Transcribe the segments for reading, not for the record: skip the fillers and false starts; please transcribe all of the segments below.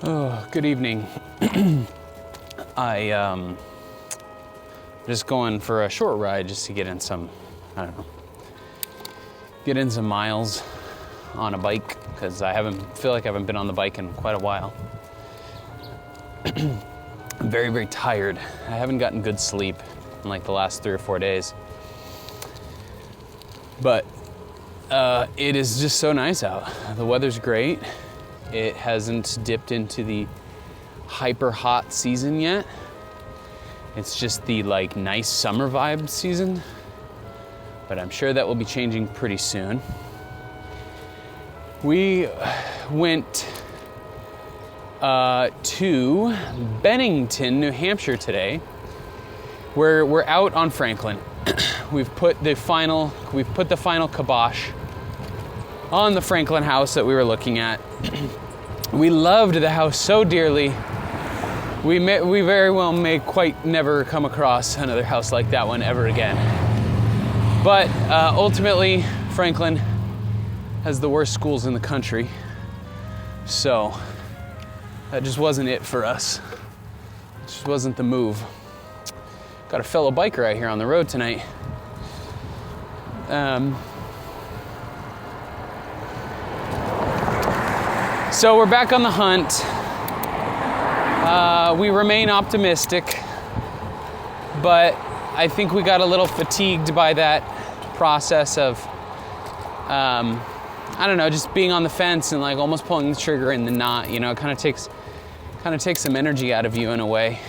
Oh, good evening. I just going for a short ride just to get in some, get in some miles on a bike because I feel like I haven't been on the bike in quite a while. I'm very, very tired. I haven't gotten good sleep in like the last 3 or 4 days. But it is just so nice out. The weather's great. It hasn't dipped into the hyper hot season yet. It's just the like nice summer vibe season. But I'm sure that will be changing pretty soon. We went to Bennington, New Hampshire today, where we're out on Franklin. We've put the final kibosh on the Franklin house that we were looking at. We loved the house so dearly. We very well may quite never come across another house like that one ever again. But ultimately, Franklin has the worst schools in the country. So that just wasn't it for us. It just wasn't the move. Got a fellow biker out here on the road tonight. So we're back on the hunt. We remain optimistic, but I think we got a little fatigued by that process of, just being on the fence and like almost pulling the trigger and then not, it kind of takes some energy out of you in a way.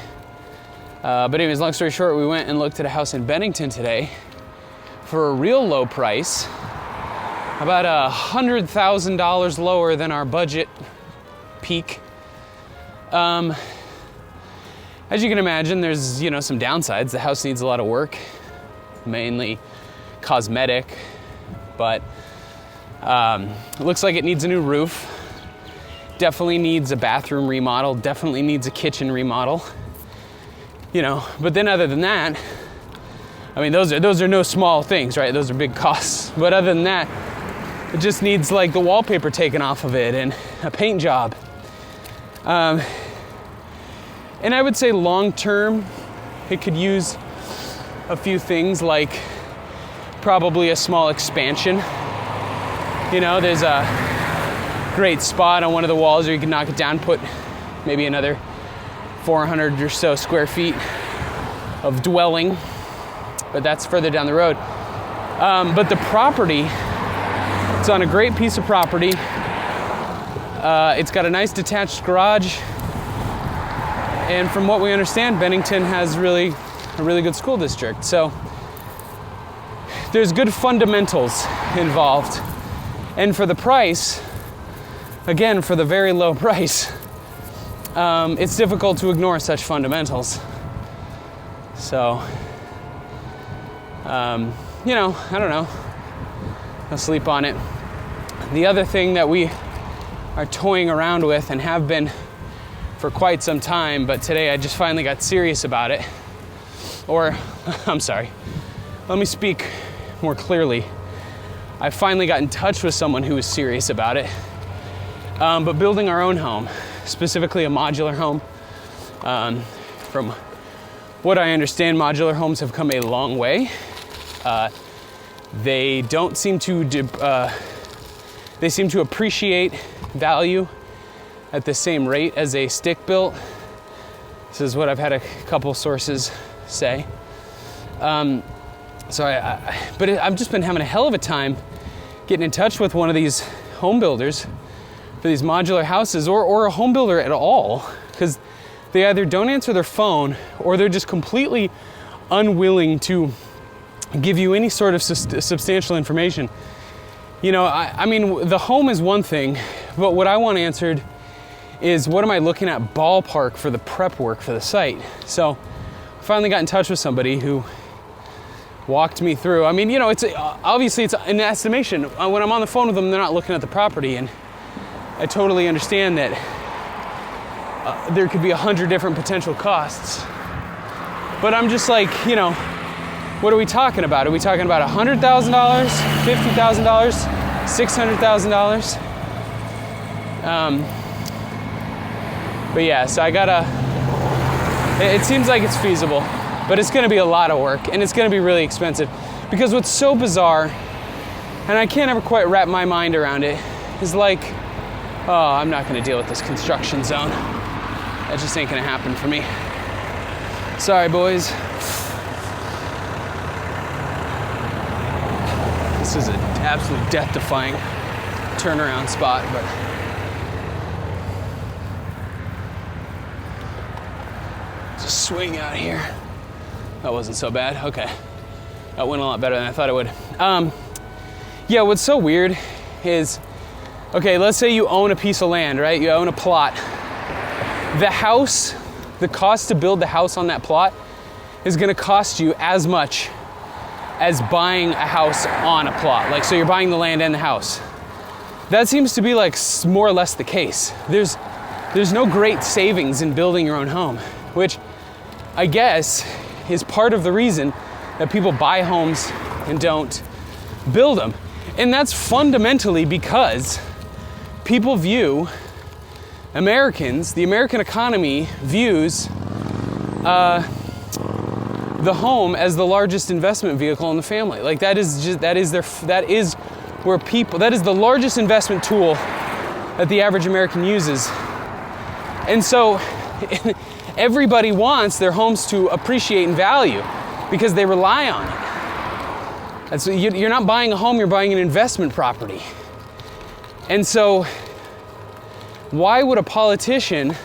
But anyways, long story short, we went and looked at a house in Bennington today for a real low price, about $100,000 lower than our budget peak. As you can imagine, there's, some downsides. The house needs a lot of work, mainly cosmetic, but it looks like it needs a new roof. Definitely needs a bathroom remodel, definitely needs a kitchen remodel. But then other than that, those are no small things, right? Those are big costs. But other than that, it just needs like the wallpaper taken off of it and a paint job. And I would say long term, it could use a few things like probably a small expansion. There's a great spot on one of the walls where you can knock it down, put maybe another 400 or so square feet of dwelling, but that's further down the road. But the property, it's on a great piece of property. It's got a nice detached garage. And from what we understand, Bennington has a really good school district. So there's good fundamentals involved. And for the price, again, for the very low price, it's difficult to ignore such fundamentals. So, I don't know. I'll sleep on it. The other thing that we are toying around with and have been for quite some time, but today I just finally got serious about it. Or, I'm sorry, let me speak more clearly. I finally got in touch with someone who was serious about it. But building our own home, specifically a modular home. From what I understand, modular homes have come a long way. They don't seem to, they seem to appreciate value at the same rate as a stick-built. This is what I've had a couple sources say. But I've just been having a hell of a time getting in touch with one of these home builders for these modular houses, or a home builder at all, because they either don't answer their phone or they're just completely unwilling to give you any sort of substantial information. The home is one thing, but what I want answered is what am I looking at ballpark for the prep work for the site? So I finally got in touch with somebody who walked me through. It's obviously it's an estimation. When I'm on the phone with them, they're not looking at the property, and I totally understand that there could be 100 different potential costs. But I'm just like, what are we talking about? Are we talking about $100,000, $50,000, $600,000? But yeah, so it seems like it's feasible, but it's gonna be a lot of work and it's gonna be really expensive. Because what's so bizarre, and I can't ever quite wrap my mind around it, is like, oh, I'm not gonna deal with this construction zone. That just ain't gonna happen for me. Sorry, boys. This is an absolute death-defying turnaround spot, but just swing out here. That wasn't so bad. Okay, that went a lot better than I thought it would. Yeah, what's so weird is, okay, let's say you own a piece of land, right? You own a plot. The house, the cost to build the house on that plot is gonna cost you as much as buying a house on a plot. Like, so you're buying the land and the house. That seems to be like more or less the case. There's no great savings in building your own home, which I guess is part of the reason that people buy homes and don't build them. And that's fundamentally because people view Americans, the American economy views the home as the largest investment vehicle in the family. Like that is the largest investment tool that the average American uses. And so everybody wants their homes to appreciate in value because they rely on it. And so you're not buying a home, you're buying an investment property. And so why would a politician,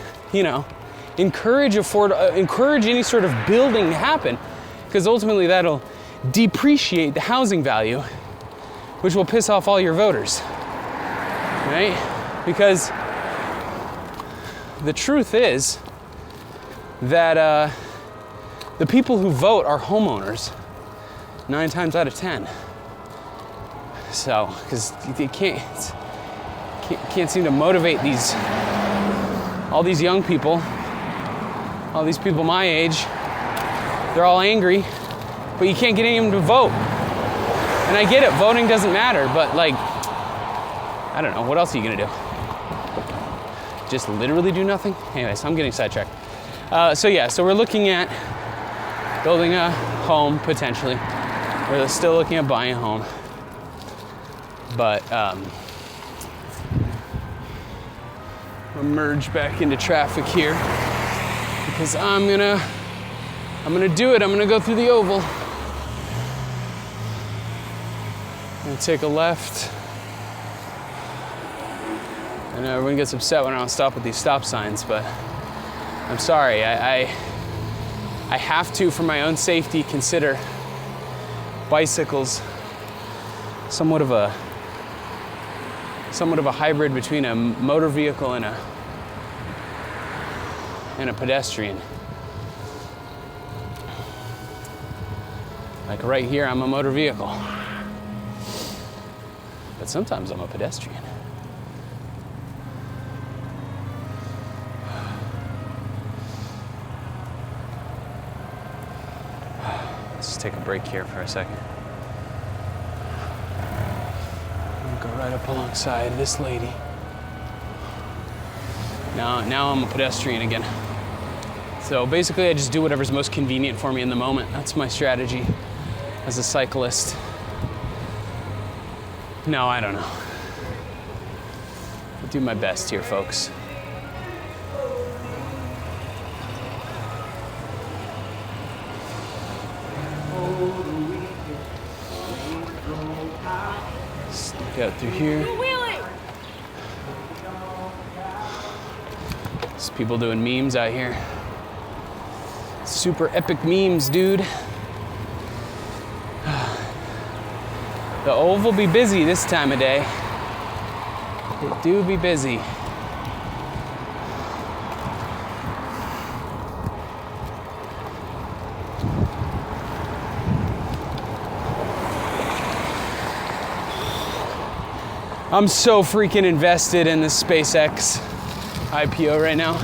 encourage any sort of building to happen? Because ultimately that'll depreciate the housing value, which will piss off all your voters, right? Because the truth is that the people who vote are homeowners 9 times out of 10. So, because you can't seem to motivate all these young people, all these people my age. They're all angry, but you can't get any of them to vote. And I get it, voting doesn't matter, but like, I don't know, what else are you gonna do? Just literally do nothing? Anyways, I'm getting sidetracked. So we're looking at building a home, potentially. We're still looking at buying a home. But, I'll merge back into traffic here because I'm gonna do it. I'm gonna go through the oval. I'm gonna take a left. I know everyone gets upset when I don't stop at these stop signs, but I'm sorry. I have to, for my own safety, consider bicycles somewhat of a hybrid between a motor vehicle and a pedestrian. Like right here, I'm a motor vehicle. But sometimes I'm a pedestrian. Let's just take a break here for a second. Go right up alongside this lady. Now I'm a pedestrian again. So basically I just do whatever's most convenient for me in the moment. That's my strategy as a cyclist. No, I don't know. I'll do my best here, folks. Sneak out through here. There's people doing memes out here. Super epic memes, dude. The oval be busy this time of day. It do be busy. I'm so freaking invested in this SpaceX IPO right now.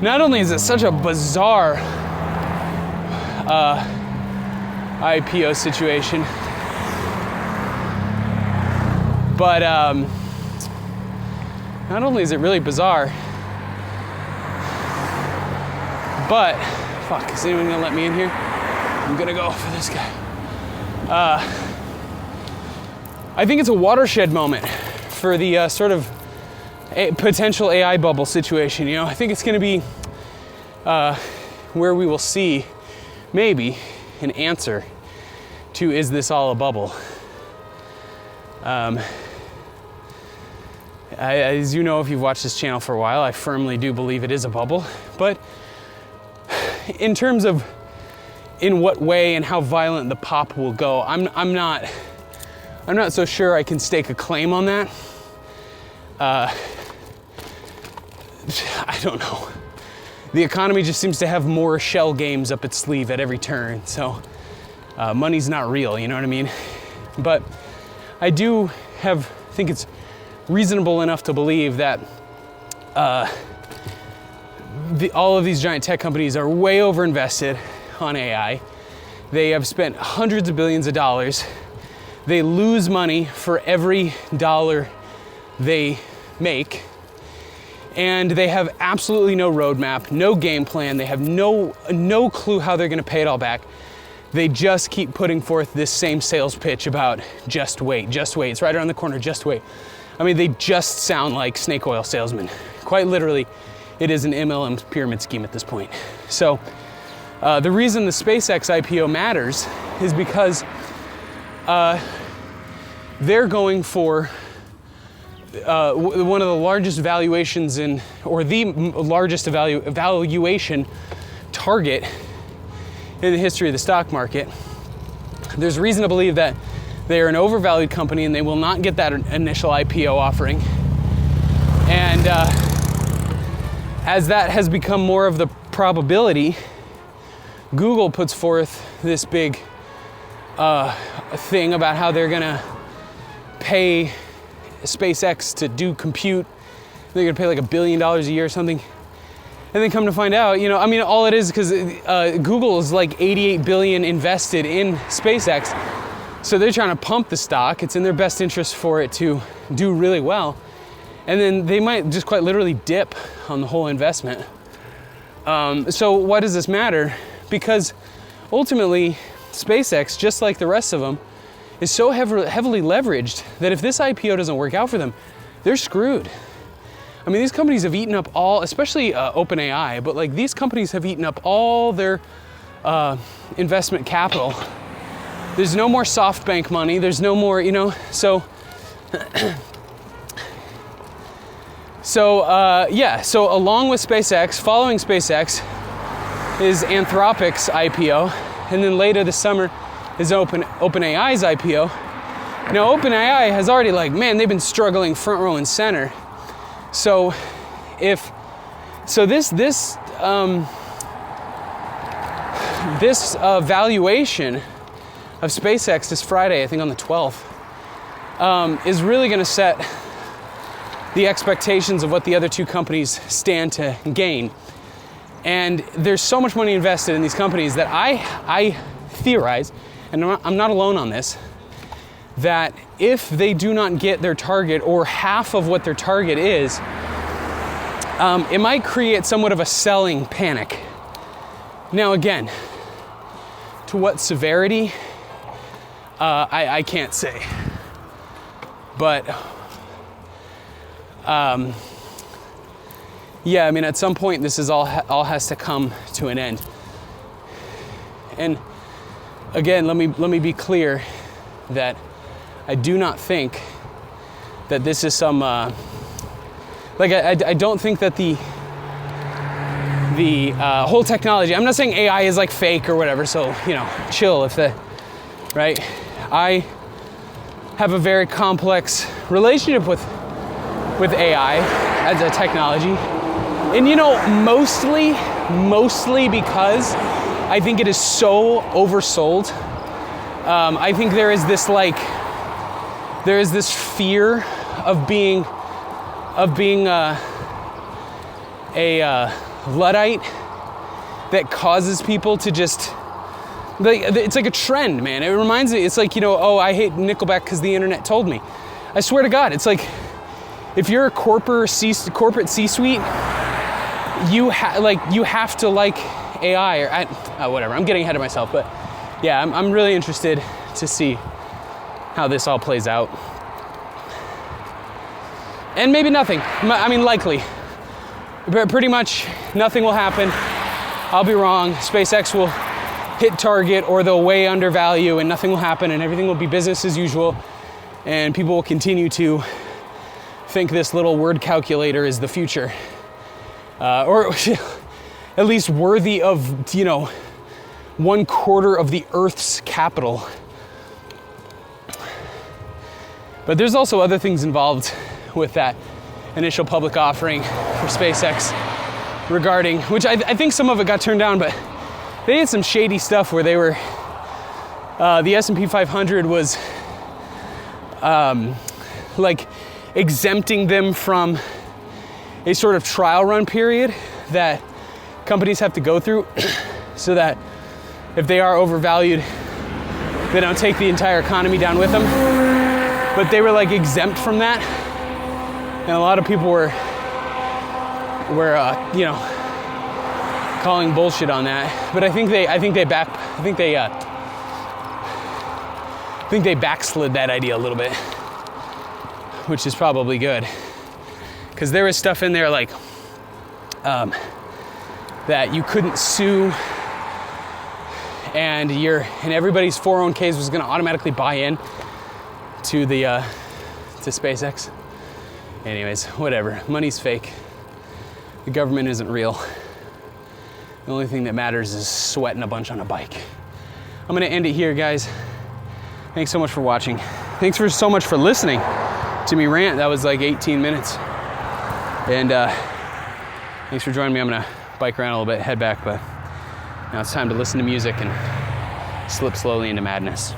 Not only is it such a bizarre IPO situation, but not only is it really bizarre, But, fuck, is anyone gonna let me in here? I'm gonna go for this guy. I think it's a watershed moment for the sort of potential AI bubble situation. You know, I think it's gonna be where we will see maybe an answer to, is this all a bubble? As you know, if you've watched this channel for a while, I firmly do believe it is a bubble. But in terms of in what way and how violent the pop will go, I'm not so sure I can stake a claim on that. I don't know. The economy just seems to have more shell games up its sleeve at every turn, so money's not real, you know what I mean? But I do think it's reasonable enough to believe that all of these giant tech companies are way overinvested on AI. They have spent hundreds of billions of dollars. They lose money for every dollar they make. And they have absolutely no roadmap, no game plan. They have no clue how they're gonna pay it all back. They just keep putting forth this same sales pitch about just wait, it's right around the corner, just wait. I mean, they just sound like snake oil salesmen. Quite literally, it is an MLM pyramid scheme at this point. So the reason the SpaceX IPO matters is because they're going for one of the largest valuations or the largest valuation target in the history of the stock market. There's reason to believe that they are an overvalued company and they will not get that initial IPO offering. And as that has become more of the probability, Google puts forth this big thing about how they're gonna pay SpaceX to do compute. They're gonna pay like $1 billion a year or something. And then come to find out, you know, I mean, all it is because Google is like 88 billion invested in SpaceX. So they're trying to pump the stock. It's in their best interest for it to do really well. And then they might just quite literally dip on the whole investment. So why does this matter? Because ultimately, SpaceX, just like the rest of them, is so heavily leveraged that if this IPO doesn't work out for them, they're screwed. I mean, these companies have eaten up all, especially OpenAI, but like these companies have eaten up all their investment capital. There's no more SoftBank money. There's no more, you know, so along with SpaceX, following SpaceX is Anthropic's IPO, and then later this summer is OpenAI's IPO. Now, OpenAI has already they've been struggling front row and center. So this valuation of SpaceX this Friday, I think on the 12th, is really going to set the expectations of what the other two companies stand to gain. And there's so much money invested in these companies that I theorize, and I'm not alone on this, that if they do not get their target or half of what their target is, it might create somewhat of a selling panic. Now again, to what severity, I can't say. But yeah, I mean, at some point this is all has to come to an end. And again, let me be clear that I do not think that this is some I don't think that the whole technology, I'm not saying AI is like fake or whatever, so you know, chill right? I have a very complex relationship with AI as a technology. And you know, mostly because I think it is so oversold. I think there is this fear of being a Luddite that causes people to just, it's like a trend, man. It reminds me, it's like, you know, oh, I hate Nickelback because the internet told me. I swear to God, it's like, if you're a corporate C-suite, you have to like AI or whatever. I'm getting ahead of myself, but yeah, I'm really interested to see how this all plays out. And maybe nothing. I mean, likely. Pretty much nothing will happen. I'll be wrong. SpaceX will hit target, or they'll way undervalue and nothing will happen and everything will be business as usual. And people will continue to think this little word calculator is the future. Or at least worthy of, 1/4 of the Earth's capital. But there's also other things involved with that initial public offering for SpaceX regarding, which I think some of it got turned down, but they had some shady stuff where they were, the S&P 500 was like exempting them from a sort of trial run period that companies have to go through so that if they are overvalued, they don't take the entire economy down with them. But they were like exempt from that. And a lot of people were calling bullshit on that. But I think they backslid that idea a little bit, which is probably good. Because there was stuff in there like that you couldn't sue, and everybody's 401ks was going to automatically buy in to the to SpaceX. Anyways, whatever. Money's fake. The government isn't real. The only thing that matters is sweating a bunch on a bike. I'm going to end it here, guys. Thanks so much for watching. Thanks so much for listening to me rant. That was like 18 minutes. And thanks for joining me. I'm going to bike around a little bit, head back, but now it's time to listen to music and slip slowly into madness.